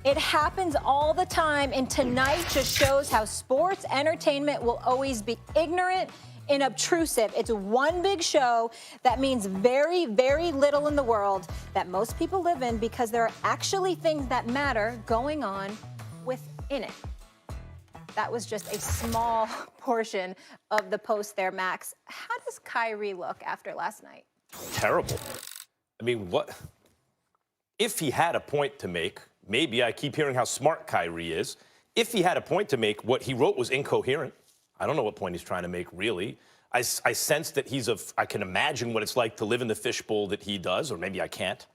It happens all the time, and tonight just shows how sports entertainment will always be ignorant and obtrusive. It's one big show that means very, very little in the world that most people live in because there are actually things that matter going on within it. That was just a small portion of the post there, Max. How does Kyrie look after last night? Terrible. I mean, what? If he had a point to make, maybe I keep hearing how smart Kyrie is. If he had a point to make, what he wrote was incoherent. I don't know what point he's trying to make, really. I sense that I can imagine what it's like to live in the fishbowl that he does, or maybe I can't.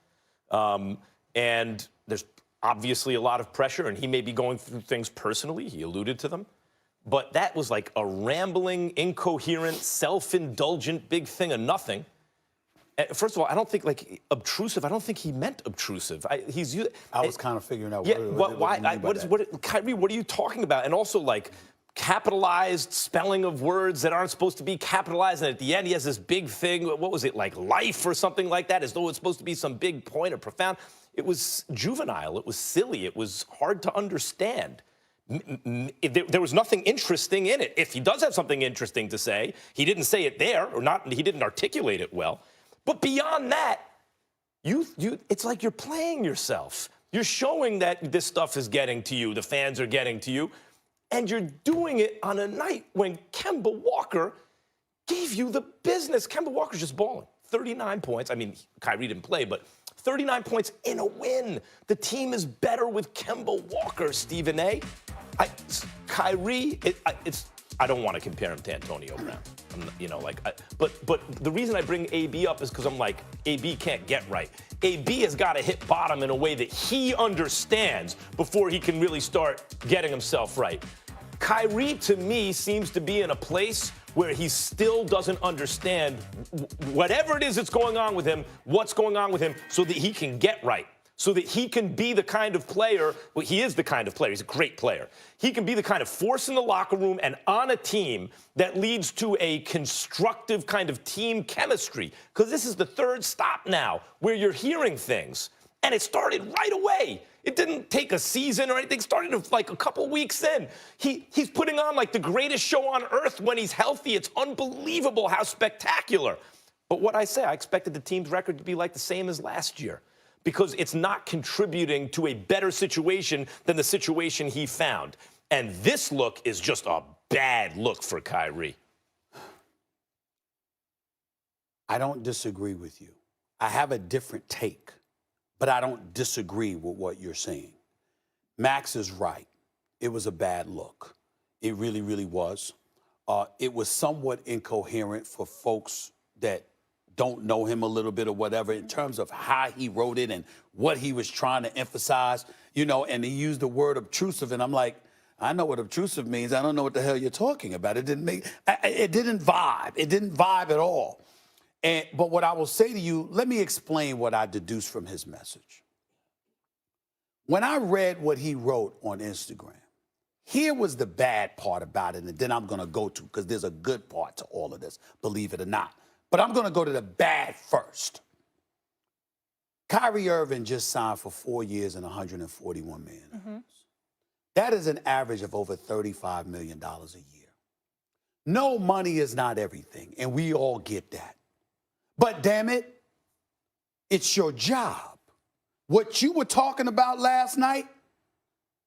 And there's obviously a lot of pressure, and he may be going through things personally. He alluded to them. But that was like a rambling, incoherent, self-indulgent big thing of nothing. First of all, I don't think, like, obtrusive. I don't think he meant obtrusive. I was kind of figuring out Kyrie, what are you talking about? And also, like, capitalized spelling of words that aren't supposed to be capitalized. And at the end, he has this big thing. What was it, like life or something like that, as though it's supposed to be some big point or profound. It was juvenile. It was silly. It was hard to understand. There was nothing interesting in it. If he does have something interesting to say, he didn't say it there, or not. He didn't articulate it well. But beyond that, it's like you're playing yourself. You're showing that this stuff is getting to you, the fans are getting to you, and you're doing it on a night when Kemba Walker gave you the business. Kemba Walker's just balling. 39 points. I mean, Kyrie didn't play, but 39 points in a win. The team is better with Kemba Walker, Stephen A. Kyrie, I don't want to compare him to Antonio Brown. But the reason I bring AB up is because I'm like, AB can't get right. AB has got to hit bottom in a way that he understands before he can really start getting himself right. Kyrie, to me, seems to be in a place where he still doesn't understand whatever it is that's going on with him, what's going on with him, so that he can get right. So that he can be the kind of player, well, he is the kind of player, he's a great player. He can be the kind of force in the locker room and on a team that leads to a constructive kind of team chemistry. Because this is the third stop now where you're hearing things. And it started right away. It didn't take a season or anything. It started like a couple weeks in. He's putting on like the greatest show on earth when he's healthy. It's unbelievable how spectacular. But what I say, I expected the team's record to be like the same as last year, because it's not contributing to a better situation than the situation he found. And this look is just a bad look for Kyrie. I don't disagree with you. I have a different take, but I don't disagree with what you're saying. Max is right. It was a bad look. It really, really was. It was somewhat incoherent for folks that don't know him a little bit or whatever in terms of how he wrote it and what he was trying to emphasize, and he used the word obtrusive, and I'm like, I know what obtrusive means. I don't know what the hell you're talking about. It didn't vibe. It didn't vibe at all. But what I will say to you, let me explain what I deduced from his message. When I read what he wrote on Instagram, here was the bad part about it, and then I'm going to go to, because there's a good part to all of this, believe it or not. But I'm going to go to the bad first. Kyrie Irving just signed for 4 years and $141 million. Mm-hmm. That is an average of over $35 million a year. No, money is not everything, and we all get that. But damn it, it's your job. What you were talking about last night,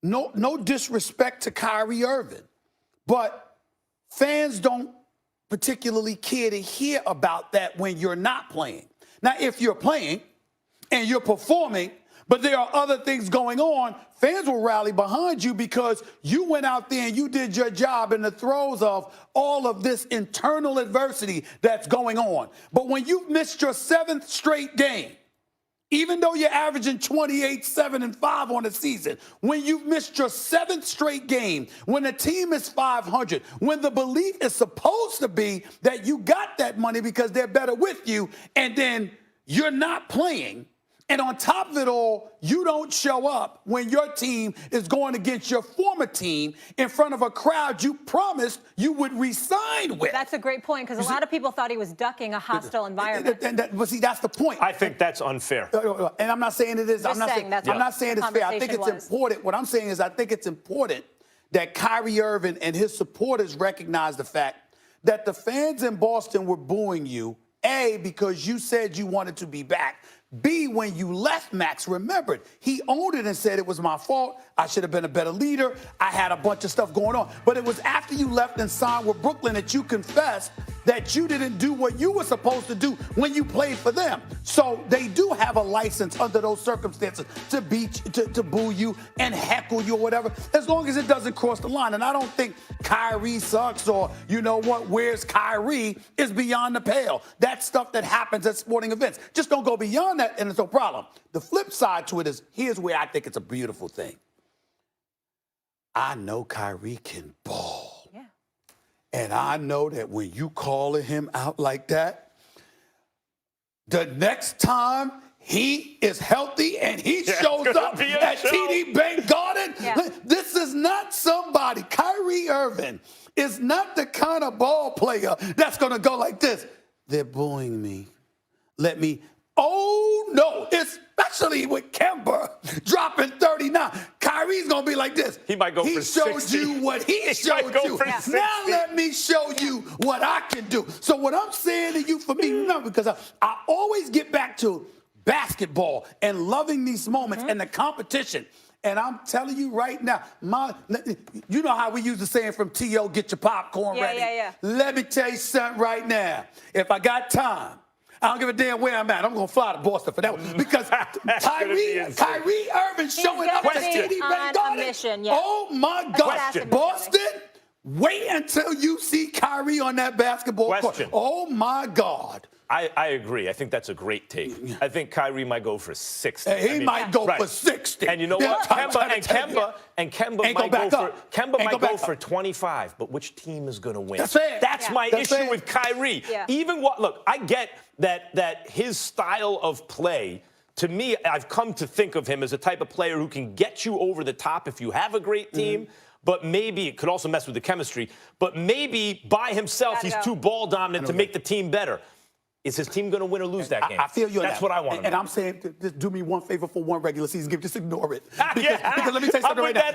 no disrespect to Kyrie Irving, but fans don't particularly care to hear about that when you're not playing. Now, if you're playing and you're performing, but there are other things going on, fans will rally behind you because you went out there and you did your job in the throes of all of this internal adversity that's going on. But when you've missed your 7th straight game, even though you're averaging 28, 7, and 5 on the season, when you've missed your 7th straight game, when the team is 500, when the belief is supposed to be that you got that money because they're better with you, and then you're not playing, And on top of it all, you don't show up when your team is going against your former team in front of a crowd you promised you would re-sign with. That's a great point, because a lot of people thought he was ducking a hostile environment. But see, that's the point. I think that's unfair. And I'm not saying it is. I'm not saying it's fair. I think it's important. What I'm saying is I think it's important that Kyrie Irving and his supporters recognize the fact that the fans in Boston were booing you, A, because you said you wanted to be back. B, when you left, Max remembered. He owned it and said it was my fault. I should have been a better leader. I had a bunch of stuff going on. But it was after you left and signed with Brooklyn that you confessed that you didn't do what you were supposed to do when you played for them. So they do have a license under those circumstances to boo you and heckle you or whatever, as long as it doesn't cross the line. And I don't think Kyrie sucks or, you know what, where's Kyrie is beyond the pale. That's stuff that happens at sporting events. Just don't go beyond that and it's no problem. The flip side to it is, here's where I think it's a beautiful thing. I know Kyrie can ball. Yeah. And I know that when you calling him out like that, the next time he is healthy and he shows up at TD Bank Garden, this is not somebody. Kyrie Irving is not the kind of ball player that's going to go like this. They're booing me. Let me. Oh, no, especially with Kemba dropping 39. Kyrie's going to be like this. He might go for 60. He showed you what he showed you. Now let me show you what I can do. So what I'm saying to you, for me, no, because I always get back to basketball and loving these moments and the competition. And I'm telling you right now, you know how we use the saying from T.O., get your popcorn ready. Let me tell you something right now. If I got time, I don't give a damn where I'm at. I'm going to fly to Boston for that one. Because Kyrie Irving showing up at TD Bank Garden. Oh, my God. Boston, wait until you see Kyrie on that basketball court. Oh, my God. I agree. I think that's a great take. I think Kyrie might go for 60. He might go for 60. And you know what? Kemba might go for 25. But which team is going to win? That's my issue with Kyrie. Even look, I get that his style of play, to me, I've come to think of him as a type of player who can get you over the top if you have a great team. But maybe it could also mess with the chemistry. But maybe by himself, he's too ball dominant to make the team better. Is his team going to win or lose that game? I feel you on that. That's what I want. And I'm saying, just do me one favor for one regular season game. Just ignore it. Because let me tell you something right now.